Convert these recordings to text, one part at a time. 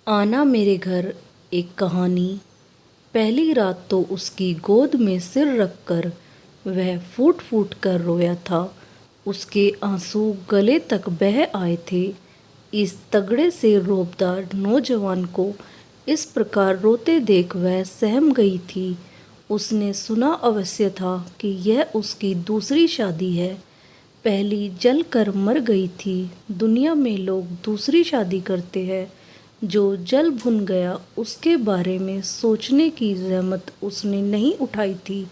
आना मेरे घर एक कहानी। पहली रात तो उसकी गोद में सिर रखकर वह फूट फूट कर रोया था। उसके आंसू गले तक बह आए थे। इस तगड़े से रौबदार नौजवान को इस प्रकार रोते देख वह सहम गई थी। उसने सुना अवश्य था कि यह उसकी दूसरी शादी है। पहली जल कर मर गई थी। दुनिया में लोग दूसरी शादी करते हैं। जो जल भुन गया उसके बारे में सोचने की जहमत उसने नहीं उठाई थी।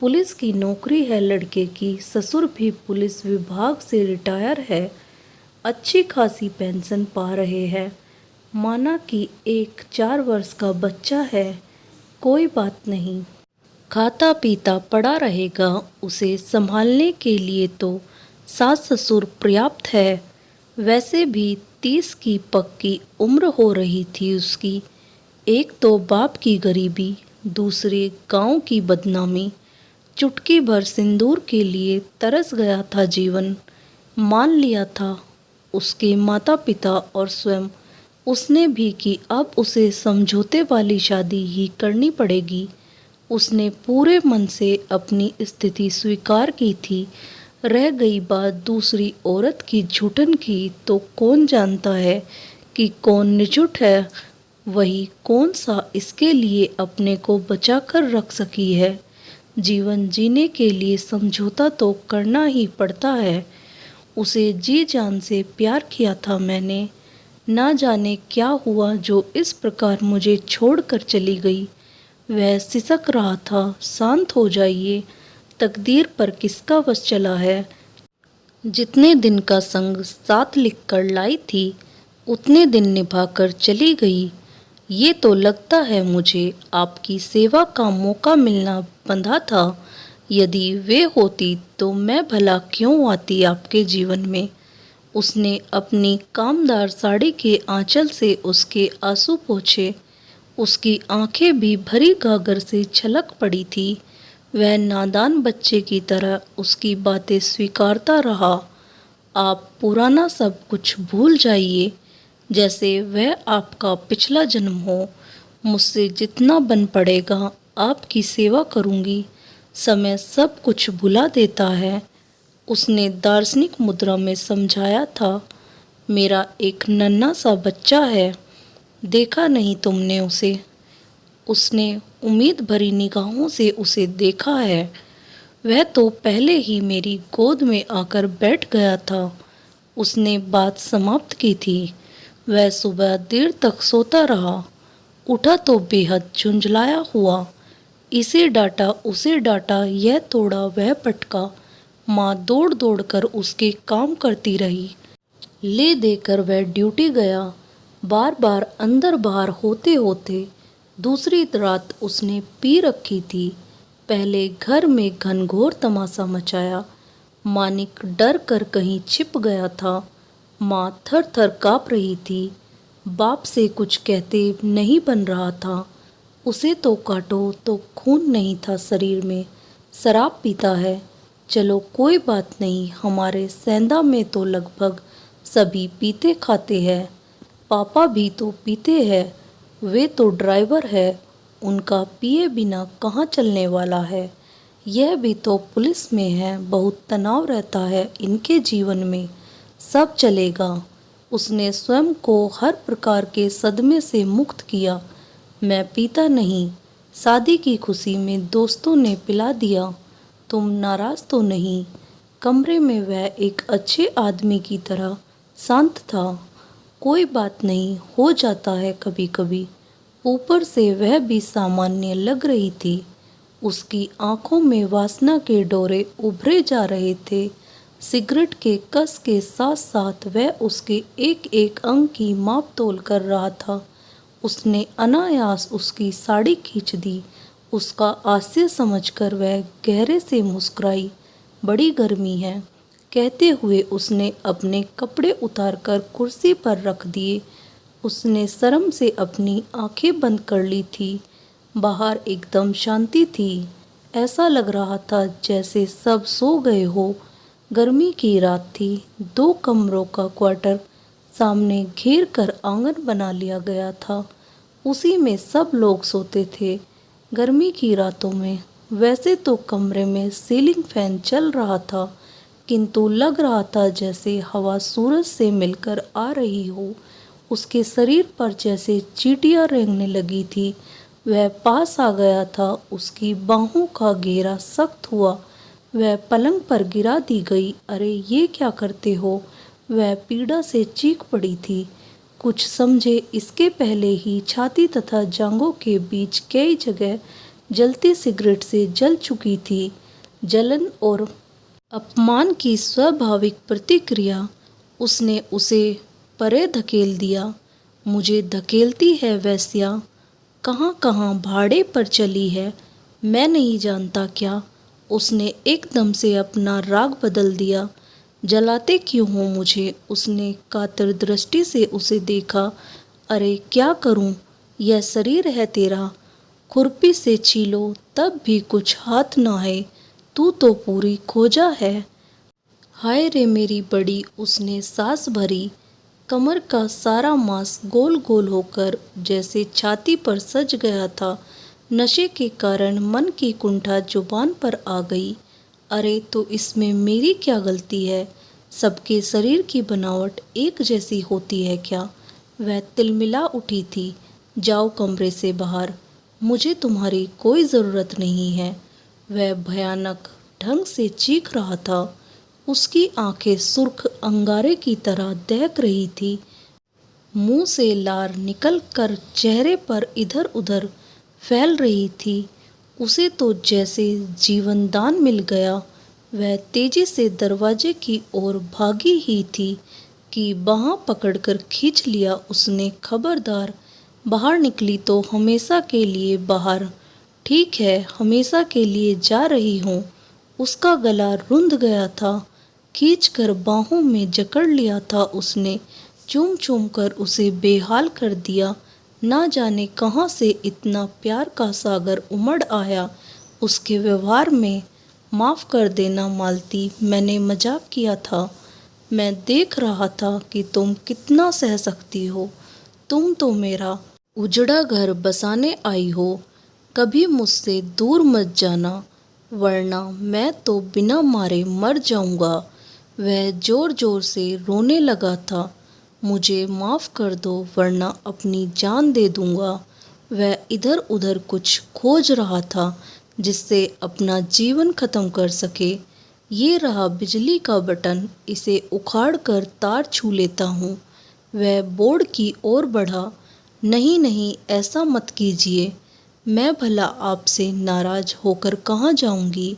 पुलिस की नौकरी है लड़के की। ससुर भी पुलिस विभाग से रिटायर है। अच्छी खासी पेंशन पा रहे हैं। माना कि एक 4 वर्ष का बच्चा है। कोई बात नहीं, खाता पीता पड़ा रहेगा। उसे संभालने के लिए तो सास ससुर पर्याप्त है। वैसे भी 30 की पक्की उम्र हो रही थी उसकी। एक तो बाप की गरीबी, दूसरे गांव की बदनामी। चुटकी भर सिंदूर के लिए तरस गया था जीवन। मान लिया था उसके माता पिता और स्वयं उसने भी कि अब उसे समझौते वाली शादी ही करनी पड़ेगी। उसने पूरे मन से अपनी स्थिति स्वीकार की थी। रह गई बात दूसरी औरत की झूठन की, तो कौन जानता है कि कौन निजुट है। वही कौन सा इसके लिए अपने को बचा कर रख सकी है। जीवन जीने के लिए समझौता तो करना ही पड़ता है। उसे जी जान से प्यार किया था मैंने। ना जाने क्या हुआ जो इस प्रकार मुझे छोड़कर चली गई। वह सिसक रहा था, शांत हो जाइए। तकदीर पर किसका वश चला है। जितने दिन का संग साथ लिख कर लाई थी उतने दिन निभाकर चली गई। ये तो लगता है मुझे आपकी सेवा का मौका मिलना बंधा था। यदि वे होती तो मैं भला क्यों आती आपके जीवन में। उसने अपनी कामदार साड़ी के आंचल से उसके आंसू पोंछे। उसकी आंखें भी भरी गागर से छलक पड़ी थी। वह नादान बच्चे की तरह उसकी बातें स्वीकारता रहा। आप पुराना सब कुछ भूल जाइए, जैसे वह आपका पिछला जन्म हो। मुझसे जितना बन पड़ेगा आपकी सेवा करूंगी। समय सब कुछ भुला देता है। उसने दार्शनिक मुद्रा में समझाया था। मेरा एक नन्हा सा बच्चा है। देखा नहीं तुमने उसे। उसने उम्मीद भरी निगाहों से उसे देखा है। वह तो पहले ही मेरी गोद में आकर बैठ गया था। उसने बात समाप्त की थी। वह सुबह देर तक सोता रहा। उठा तो बेहद झुंझलाया हुआ। इसे डांटा उसे डांटा, यह तोड़ा वह पटका। माँ दौड़ दौड़ कर उसके काम करती रही। ले देकर वह ड्यूटी गया। बार बार अंदर बाहर होते होते दूसरी रात उसने पी रखी थी। पहले घर में घनघोर तमाशा मचाया। मानिक डर कर कहीं छिप गया था। माँ थर थर काँप रही थी। बाप से कुछ कहते नहीं बन रहा था। उसे तो काटो तो खून नहीं था शरीर में। शराब पीता है। चलो कोई बात नहीं, हमारे सेंधा में तो लगभग सभी पीते खाते हैं। पापा भी तो पीते हैं। वे तो ड्राइवर है। उनका पिए बिना कहाँ चलने वाला है। यह भी तो पुलिस में है। बहुत तनाव रहता है इनके जीवन में। सब चलेगा। उसने स्वयं को हर प्रकार के सदमे से मुक्त किया। मैं पीता नहीं। शादी की खुशी में दोस्तों ने पिला दिया। तुम नाराज तो नहीं। कमरे में वह एक अच्छे आदमी की तरह शांत था। कोई बात नहीं, हो जाता है कभी कभी। ऊपर से वह भी सामान्य लग रही थी। उसकी आंखों में वासना के डोरे उभरे जा रहे थे। सिगरेट के कस के साथ साथ वह उसके एक एक अंग की माप तोल कर रहा था। उसने अनायास उसकी साड़ी खींच दी। उसका हास्य समझकर वह गहरे से मुस्कुराई। बड़ी गर्मी है, कहते हुए उसने अपने कपड़े उतारकर कुर्सी पर रख दिए। उसने शर्म से अपनी आंखें बंद कर ली थी। बाहर एकदम शांति थी। ऐसा लग रहा था जैसे सब सो गए हो। गर्मी की रात थी। 2 कमरों का क्वार्टर सामने घेर कर आंगन बना लिया गया था। उसी में सब लोग सोते थे। गर्मी की रातों में वैसे तो कमरे में सीलिंग फैन चल रहा था, किंतु लग रहा था जैसे हवा सूरज से मिलकर आ रही हो। उसके शरीर पर जैसे चींटियां रेंगने लगी थी। वह पास आ गया था। उसकी बाहों का घेरा सख्त हुआ। वह पलंग पर गिरा दी गई। अरे ये क्या करते हो? वह पीड़ा से चीख पड़ी थी। कुछ समझे इसके पहले ही छाती तथा जांघों के बीच कई जगह जलती सिगरेट से जल चुकी थी। जलन और अपमान की स्वाभाविक प्रतिक्रिया। उसने उसे परे धकेल दिया। मुझे धकेलती है वेश्या? कहाँ कहाँ भाड़े पर चली है, मैं नहीं जानता क्या? उसने एकदम से अपना राग बदल दिया। जलाते क्यों हो मुझे? उसने कातर दृष्टि से उसे देखा। अरे क्या करूं? यह शरीर है तेरा। खुरपी से छीलो तब भी कुछ हाथ ना है। तू तो पूरी खोजा है। हाय रे मेरी बड़ी। उसने सांस भरी। कमर का सारा मांस गोल गोल होकर जैसे छाती पर सज गया था। नशे के कारण मन की कुंठा जुबान पर आ गई। अरे तो इसमें मेरी क्या गलती है? सबके शरीर की बनावट एक जैसी होती है क्या? वह तिलमिला उठी थी। जाओ कमरे से बाहर, मुझे तुम्हारी कोई ज़रूरत नहीं है। वह भयानक ढंग से चीख रहा था। उसकी आंखें सुर्ख अंगारे की तरह दहक रही थी। मुंह से लार निकल कर चेहरे पर इधर उधर फैल रही थी। उसे तो जैसे जीवन दान मिल गया। वह तेजी से दरवाजे की ओर भागी ही थी कि बाँह पकड़कर खींच लिया उसने। खबरदार, बाहर निकली तो हमेशा के लिए बाहर। ठीक है, हमेशा के लिए जा रही हूँ। उसका गला रुंध गया था। खींचकर बाहों में जकड़ लिया था उसने। चूम चूम कर उसे बेहाल कर दिया। ना जाने कहाँ से इतना प्यार का सागर उमड़ आया उसके व्यवहार में। माफ़ कर देना मालती, मैंने मजाक किया था। मैं देख रहा था कि तुम कितना सह सकती हो। तुम तो मेरा उजड़ा घर बसाने आई हो। कभी मुझसे दूर मत जाना, वरना मैं तो बिना मारे मर जाऊंगा। वह जोर जोर से रोने लगा था। मुझे माफ़ कर दो, वरना अपनी जान दे दूंगा। वह इधर उधर कुछ खोज रहा था जिससे अपना जीवन खत्म कर सके। ये रहा बिजली का बटन, इसे उखाड़ कर तार छू लेता हूँ। वह बोर्ड की ओर बढ़ा। नहीं नहीं, ऐसा मत कीजिए। मैं भला आपसे नाराज होकर कहाँ जाऊंगी?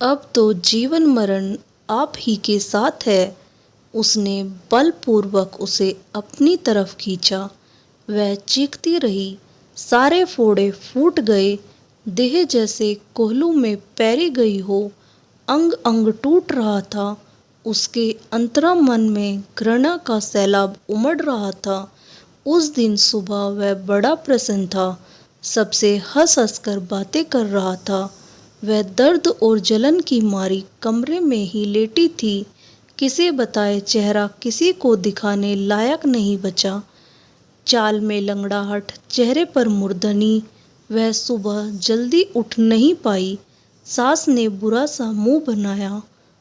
अब तो जीवन मरण आप ही के साथ है। उसने बलपूर्वक उसे अपनी तरफ खींचा। वह चीखती रही। सारे फोड़े फूट गए। देह जैसे कोहलू में पैरी गई हो। अंग अंग टूट रहा था। उसके अंतरा मन में घृणा का सैलाब उमड़ रहा था। उस दिन सुबह वह बड़ा प्रसन्न था। सबसे हंस हंस कर बातें कर रहा था। वह दर्द और जलन की मारी कमरे में ही लेटी थी। किसे बताए, चेहरा किसी को दिखाने लायक नहीं बचा। चाल में लंगड़ाहट, चेहरे पर मुर्दनी। वह सुबह जल्दी उठ नहीं पाई। सास ने बुरा सा मुंह बनाया।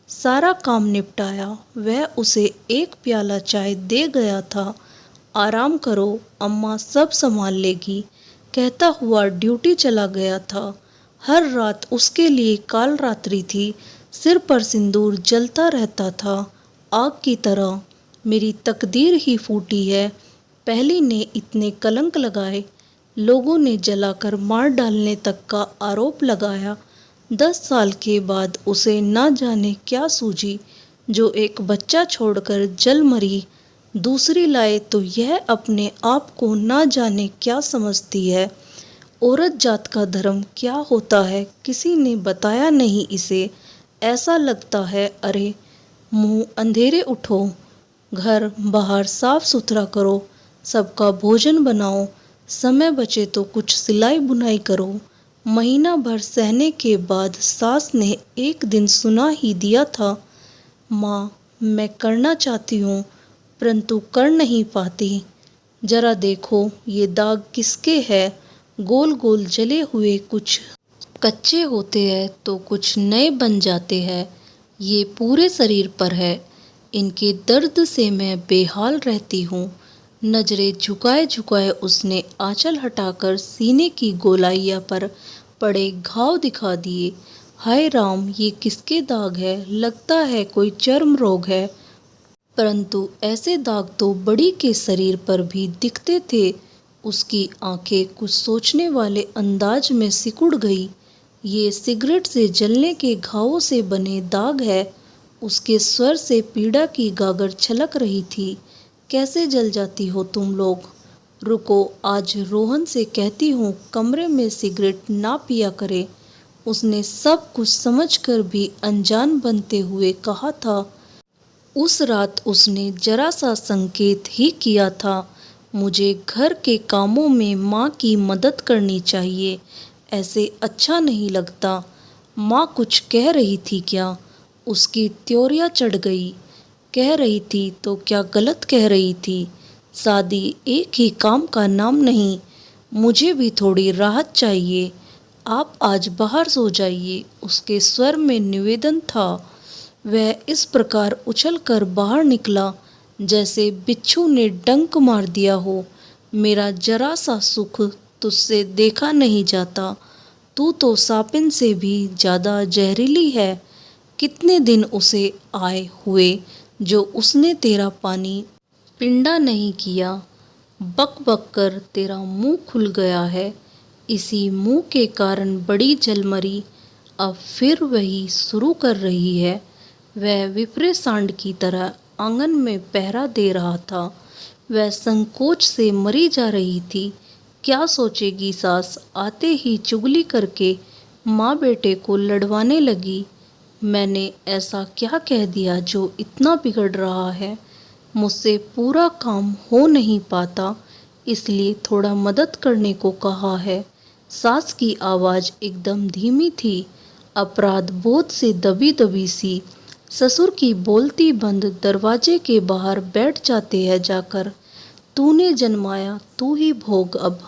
सारा काम निपटाया। वह उसे एक प्याला चाय दे गया था। आराम करो, अम्मा सब संभाल लेगी, कहता हुआ ड्यूटी चला गया था। हर रात उसके लिए काल रात्रि थी। सिर पर सिंदूर जलता रहता था आग की तरह। मेरी तकदीर ही फूटी है। पहली ने इतने कलंक लगाए, लोगों ने जलाकर मार डालने तक का आरोप लगाया। 10 साल के बाद उसे ना जाने क्या सूझी, जो एक बच्चा छोड़कर जल मरी। दूसरी लाए तो यह अपने आप को ना जाने क्या समझती है। औरत जात का धर्म क्या होता है किसी ने बताया नहीं इसे। ऐसा लगता है, अरे मुंह अंधेरे उठो, घर बाहर साफ सुथरा करो, सबका भोजन बनाओ, समय बचे तो कुछ सिलाई बुनाई करो। महीना भर सहने के बाद सास ने एक दिन सुना ही दिया था, माँ मैं करना चाहती हूँ, परंतु कर नहीं पाती। जरा देखो ये दाग किसके हैं? गोल गोल जले हुए, कुछ कच्चे होते हैं तो कुछ नए बन जाते हैं। ये पूरे शरीर पर है। इनके दर्द से मैं बेहाल रहती हूँ। नजरें झुकाए झुकाए उसने आंचल हटाकर सीने की गोलाइया पर पड़े घाव दिखा दिए। हाय राम, ये किसके दाग है? लगता है कोई चर्म रोग है। परंतु ऐसे दाग तो बड़ी के शरीर पर भी दिखते थे। उसकी आंखें कुछ सोचने वाले अंदाज में सिकुड़ गई। ये सिगरेट से जलने के घावों से बने दाग है। उसके स्वर से पीड़ा की गागर छलक रही थी। कैसे जल जाती हो तुम लोग? रुको, आज रोहन से कहती हूँ कमरे में सिगरेट ना पिया करे। उसने सब कुछ समझकर भी अनजान बनते हुए कहा था। उस रात उसने जरा सा संकेत ही किया था, मुझे घर के कामों में माँ की मदद करनी चाहिए। ऐसे अच्छा नहीं लगता। माँ कुछ कह रही थी क्या? उसकी त्योरियां चढ़ गई। कह रही थी तो क्या गलत कह रही थी? शादी एक ही काम का नाम नहीं। मुझे भी थोड़ी राहत चाहिए। आप आज बाहर सो जाइए। उसके स्वर में निवेदन था। वह इस प्रकार उछलकर बाहर निकला जैसे बिच्छू ने डंक मार दिया हो। मेरा जरा सा सुख तुझसे देखा नहीं जाता। तू तो सापिन से भी ज़्यादा जहरीली है। कितने दिन उसे आए हुए जो उसने तेरा पानी पिंडा नहीं किया। बक बक कर तेरा मुंह खुल गया है। इसी मुंह के कारण बड़ी जलमरी अब फिर वही शुरू कर रही है। वह विपरे सांड की तरह आंगन में पहरा दे रहा था। वह संकोच से मरी जा रही थी। क्या सोचेगी सास? आते ही चुगली करके माँ बेटे को लड़वाने लगी। मैंने ऐसा क्या कह दिया जो इतना बिगड़ रहा है? मुझसे पूरा काम हो नहीं पाता, इसलिए थोड़ा मदद करने को कहा है। सास की आवाज़ एकदम धीमी थी, अपराध बोध से दबी दबी सी। ससुर की बोलती बंद दरवाजे के बाहर बैठ जाते हैं जाकर। तूने जन्माया तू ही भोग अब।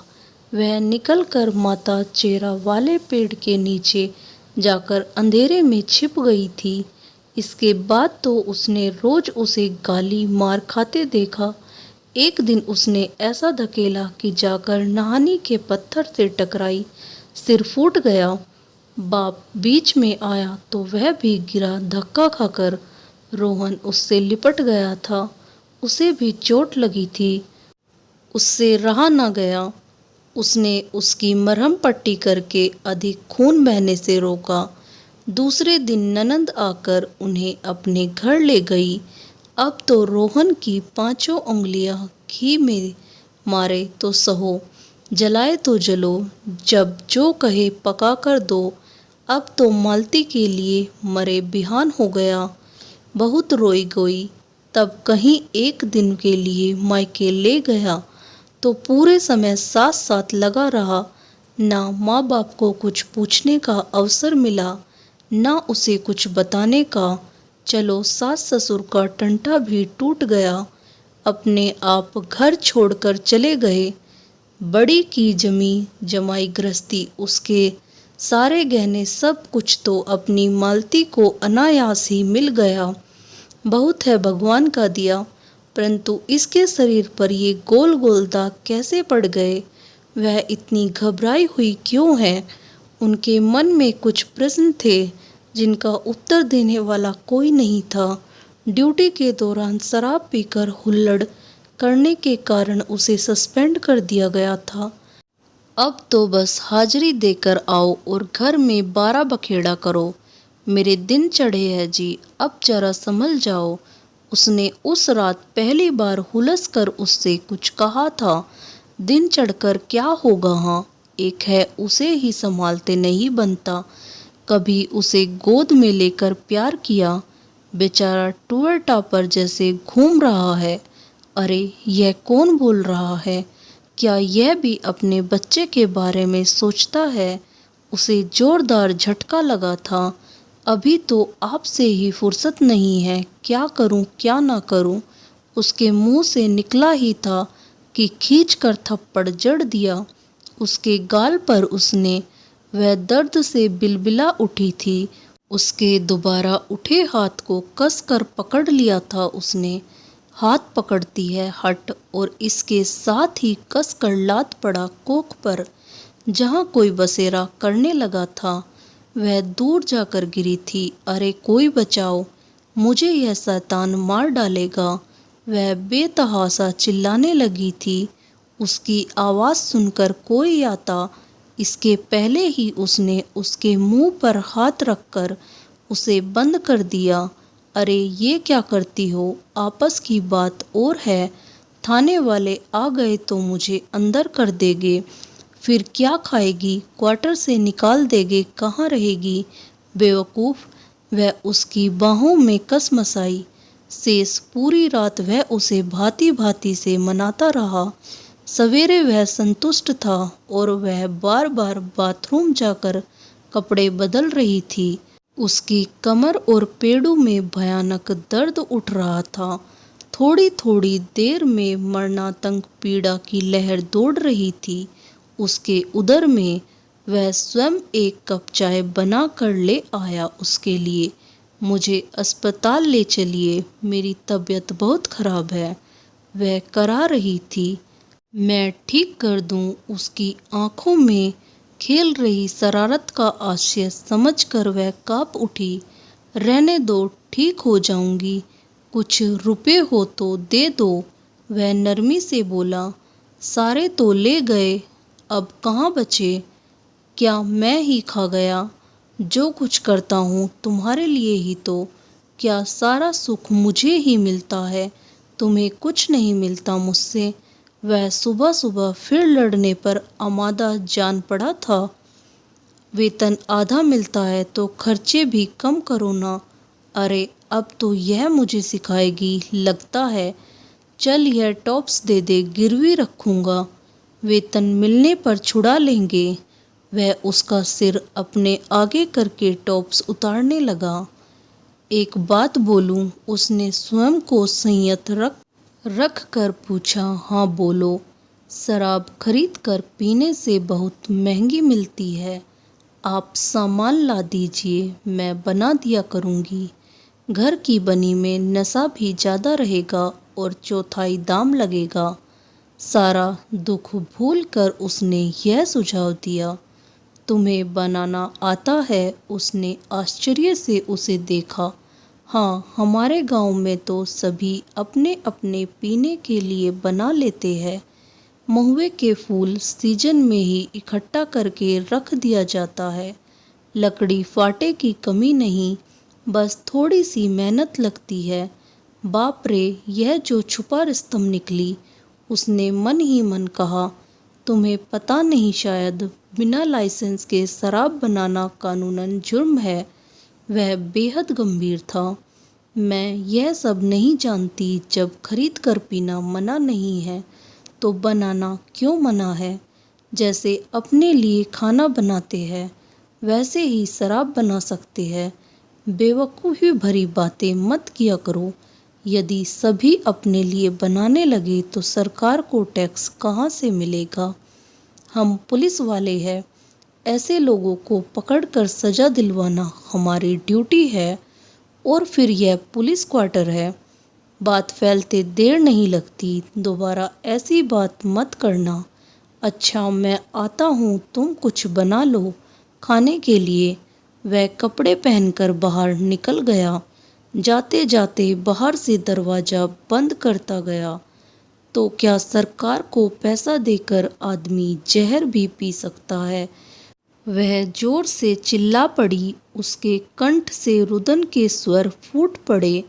वह निकलकर माता चेरा वाले पेड़ के नीचे जाकर अंधेरे में छिप गई थी। इसके बाद तो उसने रोज उसे गाली मार खाते देखा। एक दिन उसने ऐसा धकेला कि जाकर नहानी के पत्थर से टकराई, सिर फूट गया। बाप बीच में आया तो वह भी गिरा धक्का खाकर। रोहन उससे लिपट गया था। उसे भी चोट लगी थी। उससे रहा न गया। उसने उसकी मरहम पट्टी करके अधिक खून बहने से रोका। दूसरे दिन ननंद आकर उन्हें अपने घर ले गई। अब तो रोहन की पांचों उंगलियां घी में मारे तो सहो, जलाए तो जलो, जब जो कहे पका कर दो। अब तो मालती के लिए मरे बिहान हो गया। बहुत रोई गोई। तब कहीं एक दिन के लिए मायके ले गया तो पूरे समय साथ साथ लगा रहा। ना माँ बाप को कुछ पूछने का अवसर मिला, ना उसे कुछ बताने का। चलो सास ससुर का टंटा भी टूट गया। अपने आप घर छोड़कर चले गए। बड़ी की जमी जमाई गृहस्थी, उसके सारे गहने, सब कुछ तो अपनी मालती को अनायास ही मिल गया। बहुत है भगवान का दिया, परंतु इसके शरीर पर ये गोल गोल दाग कैसे पड़ गए? वह इतनी घबराई हुई क्यों है? उनके मन में कुछ प्रश्न थे जिनका उत्तर देने वाला कोई नहीं था। ड्यूटी के दौरान शराब पीकर हुल्लड़ करने के कारण उसे सस्पेंड कर दिया गया था। अब तो बस हाजिरी देकर आओ और घर में 12 बखेड़ा करो। मेरे दिन चढ़े हैं जी, अब जरा संभल जाओ। उसने उस रात पहली बार हुलस कर उससे कुछ कहा था। दिन चढ़कर क्या होगा? हाँ, एक है उसे ही संभालते नहीं बनता। कभी उसे गोद में लेकर प्यार किया। बेचारा टूअर टापर जैसे घूम रहा है। अरे यह कौन बोल रहा है? क्या यह भी अपने बच्चे के बारे में सोचता है? उसे जोरदार झटका लगा था। अभी तो आपसे ही फुर्सत नहीं है, क्या करूं क्या ना करूं? उसके मुंह से निकला ही था कि खींचकर थप्पड़ जड़ दिया उसके गाल पर उसने। वह दर्द से बिलबिला उठी थी। उसके दोबारा उठे हाथ को कसकर पकड़ लिया था उसने। हाथ पकड़ती है हट, और इसके साथ ही कसकर लात पड़ा कोख पर, जहाँ कोई बसेरा करने लगा था। वह दूर जाकर गिरी थी। अरे कोई बचाओ, मुझे यह शैतान मार डालेगा। वह बेतहासा चिल्लाने लगी थी। उसकी आवाज़ सुनकर कोई आता, इसके पहले ही उसने उसके मुंह पर हाथ रखकर उसे बंद कर दिया। अरे ये क्या करती हो? आपस की बात और है, थाने वाले आ गए तो मुझे अंदर कर देंगे। फिर क्या खाएगी? क्वार्टर से निकाल देंगे, कहाँ रहेगी? बेवकूफ़। वह उसकी बाहों में कस मसाई। शेष पूरी रात वह उसे भांति भांति से मनाता रहा। सवेरे वह संतुष्ट था और वह बार बार बाथरूम जाकर कपड़े बदल रही थी। उसकी कमर और पेड़ों में भयानक दर्द उठ रहा था। थोड़ी थोड़ी देर में मरणातंक पीड़ा की लहर दौड़ रही थी उसके उदर में। वह स्वयं एक कप चाय बना कर ले आया उसके लिए। मुझे अस्पताल ले चलिए, मेरी तबीयत बहुत खराब है, वह करा रही थी। मैं ठीक कर दूं। उसकी आंखों में खेल रही शरारत का आशय समझकर वह काँप उठी। रहने दो, ठीक हो जाऊंगी, कुछ रुपए हो तो दे दो, वह नरमी से बोला। सारे तो ले गए, अब कहाँ बचे? क्या मैं ही खा गया? जो कुछ करता हूँ तुम्हारे लिए ही तो। क्या सारा सुख मुझे ही मिलता है? तुम्हें कुछ नहीं मिलता मुझसे। वह सुबह सुबह फिर लड़ने पर आमादा जान पड़ा था। वेतन आधा मिलता है तो खर्चे भी कम करो ना। अरे अब तो यह मुझे सिखाएगी लगता है। चल यह टॉप्स दे दे, गिरवी रखूँगा, वेतन मिलने पर छुड़ा लेंगे। वह उसका सिर अपने आगे करके टॉप्स उतारने लगा। एक बात बोलूं? उसने स्वयं को संयत रख कर पूछा। हाँ बोलो। शराब खरीद कर पीने से बहुत महंगी मिलती है। आप सामान ला दीजिए, मैं बना दिया करूँगी। घर की बनी में नशा भी ज़्यादा रहेगा और चौथाई दाम लगेगा। सारा दुख भूल कर उसने यह सुझाव दिया। तुम्हें बनाना आता है? उसने आश्चर्य से उसे देखा। हाँ, हमारे गांव में तो सभी अपने अपने पीने के लिए बना लेते हैं। महुए के फूल सीजन में ही इकट्ठा करके रख दिया जाता है। लकड़ी फाटे की कमी नहीं, बस थोड़ी सी मेहनत लगती है। बाप रे, यह जो छुपा रुस्तम निकली, उसने मन ही मन कहा। तुम्हें पता नहीं शायद, बिना लाइसेंस के शराब बनाना कानूनन जुर्म है। वह बेहद गंभीर था। मैं यह सब नहीं जानती। जब खरीद कर पीना मना नहीं है तो बनाना क्यों मना है? जैसे अपने लिए खाना बनाते हैं वैसे ही शराब बना सकते हैं। बेवकूफ़ी भरी बातें मत किया करो। यदि सभी अपने लिए बनाने लगे तो सरकार को टैक्स कहाँ से मिलेगा? हम पुलिस वाले हैं, ऐसे लोगों को पकड़कर सज़ा दिलवाना हमारी ड्यूटी है। और फिर यह पुलिस क्वार्टर है। बात फैलते देर नहीं लगती। दोबारा ऐसी बात मत करना। अच्छा मैं आता हूँ, तुम कुछ बना लो खाने के लिए। वह कपड़े पहनकर बाहर निकल गया। जाते जाते बाहर से दरवाज़ा बंद करता गया। तो क्या सरकार को पैसा देकर आदमी जहर भी पी सकता है? वह जोर से चिल्ला पड़ी। उसके कंठ से रुदन के स्वर फूट पड़े।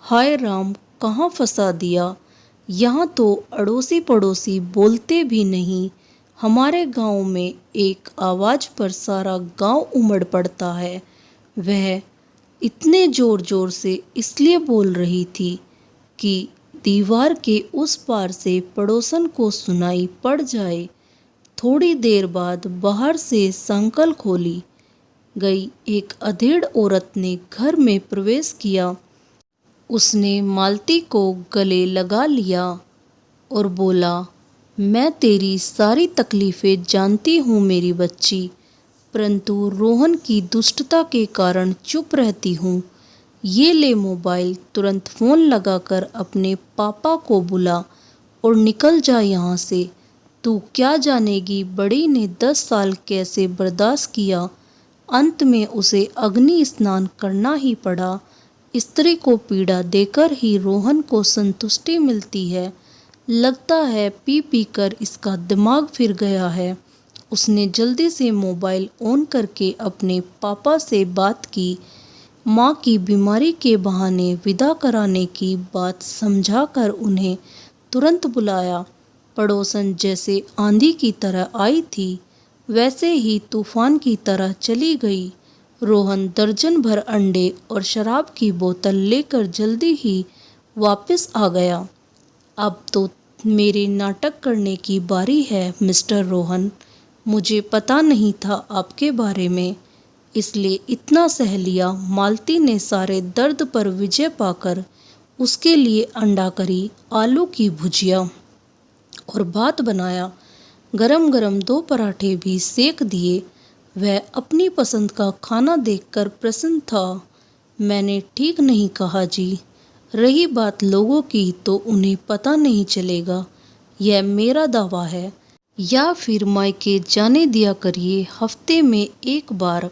हाय राम, कहाँ फंसा दिया? यहाँ तो अड़ोसी पड़ोसी बोलते भी नहीं। हमारे गांव में एक आवाज़ पर सारा गांव उमड़ पड़ता है। वह इतने जोर जोर से इसलिए बोल रही थी कि दीवार के उस पार से पड़ोसन को सुनाई पड़ जाए। थोड़ी देर बाद बाहर से संकल खोली गई एक अधेड़ औरत ने घर में प्रवेश किया। उसने मालती को गले लगा लिया और बोला, मैं तेरी सारी तकलीफ़ें जानती हूँ मेरी बच्ची, परंतु रोहन की दुष्टता के कारण चुप रहती हूँ। ये ले मोबाइल, तुरंत फ़ोन लगाकर अपने पापा को बुला और निकल जा यहाँ से। तू क्या जानेगी बड़ी ने 10 साल कैसे बर्दाश्त किया, अंत में उसे अग्नि स्नान करना ही पड़ा। स्त्री को पीड़ा देकर ही रोहन को संतुष्टि मिलती है। लगता है पी पी कर इसका दिमाग फिर गया है। उसने जल्दी से मोबाइल ऑन करके अपने पापा से बात की। माँ की बीमारी के बहाने विदा कराने की बात समझाकर उन्हें तुरंत बुलाया। पड़ोसन जैसे आंधी की तरह आई थी, वैसे ही तूफान की तरह चली गई। रोहन दर्जन भर अंडे और शराब की बोतल लेकर जल्दी ही वापस आ गया। अब तो मेरे नाटक करने की बारी है मिस्टर रोहन। मुझे पता नहीं था आपके बारे में, इसलिए इतना सह लिया। मालती ने सारे दर्द पर विजय पाकर उसके लिए अंडा करी, आलू की भुजिया और भात बनाया। गरम गरम 2 पराठे भी सेक दिए। वह अपनी पसंद का खाना देखकर प्रसन्न था। मैंने ठीक नहीं कहा जी। रही बात लोगों की तो उन्हें पता नहीं चलेगा, यह मेरा दावा है। या फिर मायके जाने दिया करिए, हफ्ते में एक बार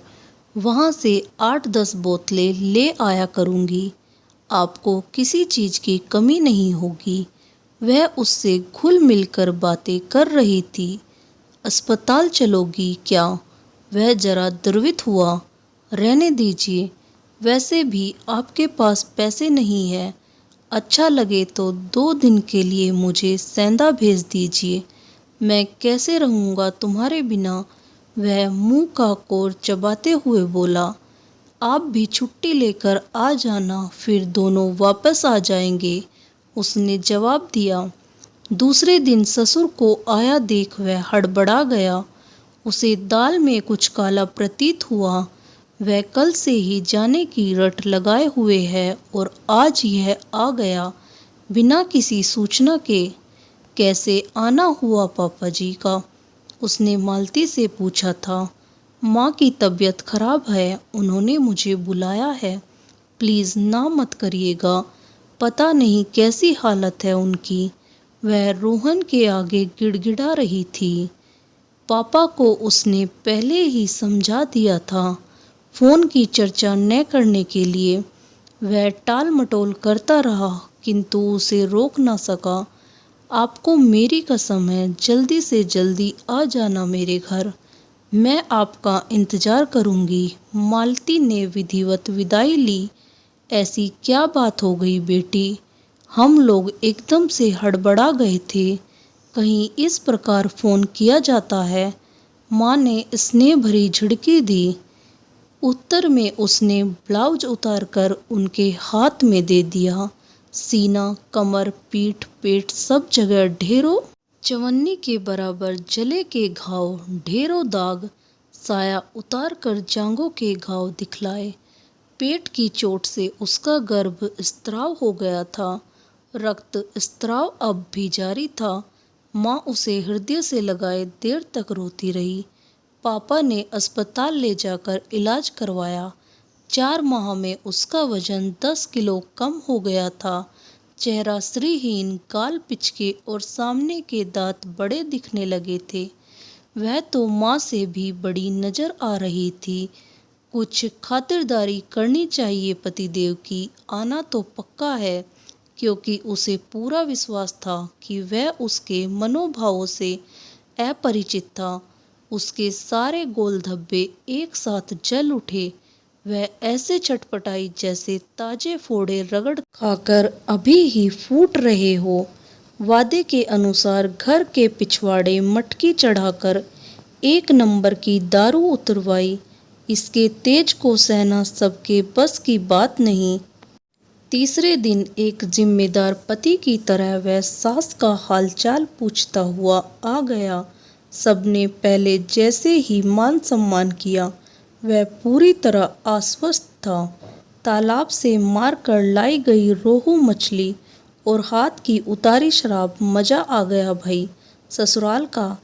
वहाँ से 8-10 बोतलें ले आया करूँगी। आपको किसी चीज़ की कमी नहीं होगी। वह उससे घुल मिलकर बातें कर रही थी। अस्पताल चलोगी क्या? वह जरा द्रवित हुआ। रहने दीजिए, वैसे भी आपके पास पैसे नहीं है। अच्छा लगे तो 2 दिन के लिए मुझे सेंधा भेज दीजिए। मैं कैसे रहूँगा तुम्हारे बिना? वह मुंह का कोर चबाते हुए बोला। आप भी छुट्टी लेकर आ जाना, फिर दोनों वापस आ जाएंगे, उसने जवाब दिया। दूसरे दिन ससुर को आया देख वह हड़बड़ा गया। उसे दाल में कुछ काला प्रतीत हुआ। वह कल से ही जाने की रट लगाए हुए है और आज यह आ गया बिना किसी सूचना के। कैसे आना हुआ पापा जी का? उसने मालती से पूछा था। माँ की तबीयत खराब है, उन्होंने मुझे बुलाया है। प्लीज़ ना मत करिएगा, पता नहीं कैसी हालत है उनकी। वह रोहन के आगे गिड़गिड़ा रही थी। पापा को उसने पहले ही समझा दिया था फ़ोन की चर्चा न करने के लिए। वह टाल मटोल करता रहा किंतु उसे रोक ना सका। आपको मेरी कसम है, जल्दी से जल्दी आ जाना मेरे घर, मैं आपका इंतज़ार करूंगी। मालती ने विधिवत विदाई ली। ऐसी क्या बात हो गई बेटी? हम लोग एकदम से हड़बड़ा गए थे। कहीं इस प्रकार फ़ोन किया जाता है? माँ ने स्नेह भरी झिड़की दी। उत्तर में उसने ब्लाउज उतारकर उनके हाथ में दे दिया। सीना, कमर, पीठ, पेट सब जगह ढेरों चवन्नी के बराबर जले के घाव, ढेरों दाग। साया उतार कर जांघों के घाव दिखलाए। पेट की चोट से उसका गर्भ स्त्राव हो गया था। रक्त स्त्राव अब भी जारी था। माँ उसे हृदय से लगाए देर तक रोती रही। पापा ने अस्पताल ले जाकर इलाज करवाया। 4 माह में उसका वजन 10 किलो कम हो गया था। चेहरा श्रीहीन, गाल पिचके और सामने के दांत बड़े दिखने लगे थे। वह तो माँ से भी बड़ी नजर आ रही थी। कुछ खातिरदारी करनी चाहिए पतिदेव की। आना तो पक्का है, क्योंकि उसे पूरा विश्वास था कि वह उसके मनोभावों से अपरिचित था। उसके सारे गोल धब्बे एक साथ जल उठे। वह ऐसे छटपटाई जैसे ताजे फोड़े रगड़ खाकर अभी ही फूट रहे हो। वादे के अनुसार घर के पिछवाड़े मटकी चढ़ाकर 1 नंबर की दारू उतरवाई। इसके तेज को सहना सबके बस की बात नहीं। तीसरे दिन एक जिम्मेदार पति की तरह वह सास का हालचाल पूछता हुआ आ गया। सबने पहले जैसे ही मान सम्मान किया। वह पूरी तरह आश्वस्त था। तालाब से मारकर लाई गई रोहू मछली और हाथ की उतारी शराब, मज़ा आ गया भाई ससुराल का।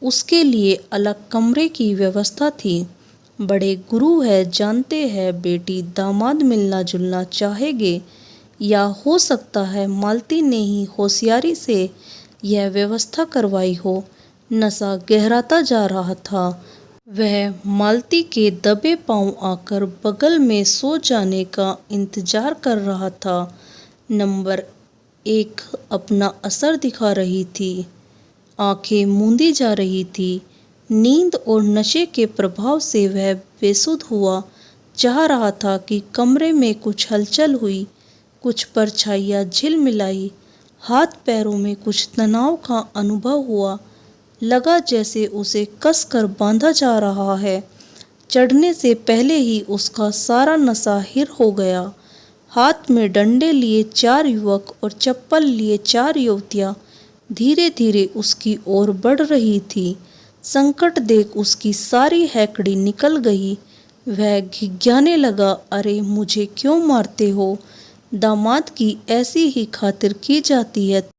उसके लिए अलग कमरे की व्यवस्था थी। बड़े गुरु है, जानते हैं बेटी दामाद मिलना जुलना चाहेंगे, या हो सकता है मालती ने ही होशियारी से यह व्यवस्था करवाई हो। नशा गहराता जा रहा था। वह मालती के दबे पांव आकर बगल में सो जाने का इंतजार कर रहा था। नंबर 1 अपना असर दिखा रही थी। आंखें मूंदी जा रही थी। नींद और नशे के प्रभाव से वह बेसुध हुआ। चाह रहा था कि कमरे में कुछ हलचल हुई, कुछ परछाइयाँ झिलमिलाई, हाथ पैरों में कुछ तनाव का अनुभव हुआ। लगा जैसे उसे कसकर बांधा जा रहा है। चढ़ने से पहले ही उसका सारा नशा हिर हो गया। हाथ में डंडे लिए 4 युवक और चप्पल लिए 4 युवतियाँ धीरे धीरे उसकी ओर बढ़ रही थी। संकट देख उसकी सारी हैकड़ी निकल गई। वह घिघियाने लगा, अरे मुझे क्यों मारते हो? दामाद की ऐसी ही खातिर की जाती है।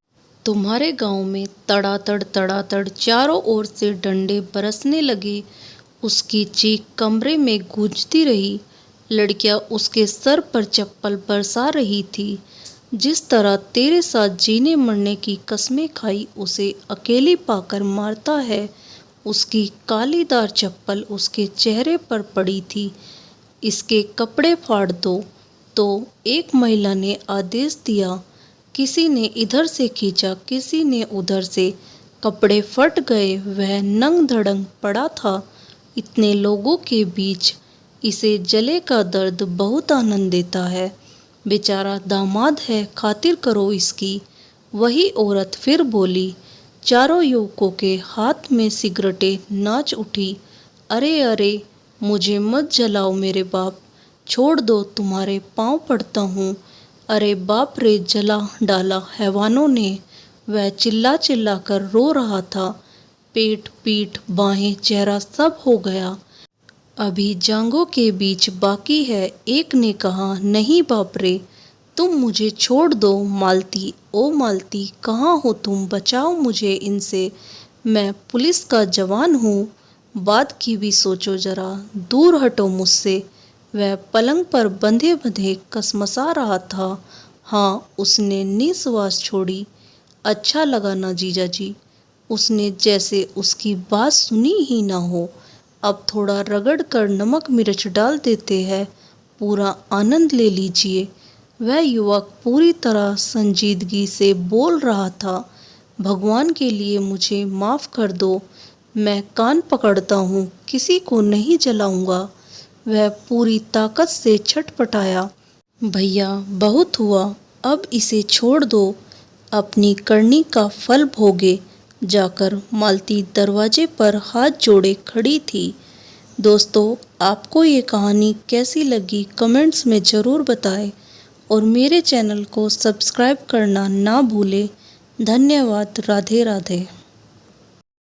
तुम्हारे गांव में तड़ातड़ चारों ओर से डंडे बरसने लगे। उसकी चीख कमरे में गूंजती रही। लड़कियां उसके सर पर चप्पल बरसा रही थी। जिस तरह तेरे साथ जीने मरने की कस्में खाई, उसे अकेली पाकर मारता है। उसकी कालीदार चप्पल उसके चेहरे पर पड़ी थी। इसके कपड़े फाड़ दो। तो एक महिला ने आदेश दिया। किसी ने इधर से खींचा, किसी ने उधर से। कपड़े फट गए। वह नंग धड़ंग पड़ा था। इतने लोगों के बीच इसे जले का दर्द बहुत आनंद देता है। बेचारा दामाद है, खातिर करो इसकी। वही औरत फिर बोली। चारों युवकों के हाथ में सिगरेटें नाच उठी। अरे अरे, मुझे मत जलाओ मेरे बाप, छोड़ दो, तुम्हारे पांव पड़ता हूँ। अरे बाप रे, जला डाला हैवानों ने। वह चिल्ला चिल्ला कर रो रहा था। पेट, पीठ, बाहें, चेहरा सब हो गया। अभी जांघों के बीच बाकी है। एक ने कहा, नहीं बाप रे, तुम मुझे छोड़ दो। मालती, ओ मालती, कहाँ हो तुम? बचाओ मुझे इनसे। मैं पुलिस का जवान हूँ। बात की भी सोचो जरा, दूर हटो मुझसे। वह पलंग पर बंधे बंधे कसमसा रहा था। हाँ, उसने निश्वास छोड़ी। अच्छा लगा ना जीजा जी? उसने जैसे उसकी बात सुनी ही ना हो। अब थोड़ा रगड़ कर नमक मिर्च डाल देते हैं, पूरा आनंद ले लीजिए। वह युवक पूरी तरह संजीदगी से बोल रहा था। भगवान के लिए मुझे माफ़ कर दो। मैं कान पकड़ता हूँ, किसी को नहीं जलाऊंगा। वह पूरी ताकत से छटपटाया। भैया, बहुत हुआ, अब इसे छोड़ दो। अपनी करनी का फल भोगे। जाकर मालती दरवाजे पर हाथ जोड़े खड़ी थी। दोस्तों, आपको ये कहानी कैसी लगी कमेंट्स में ज़रूर बताएं और मेरे चैनल को सब्सक्राइब करना ना भूलें। धन्यवाद। राधे राधे।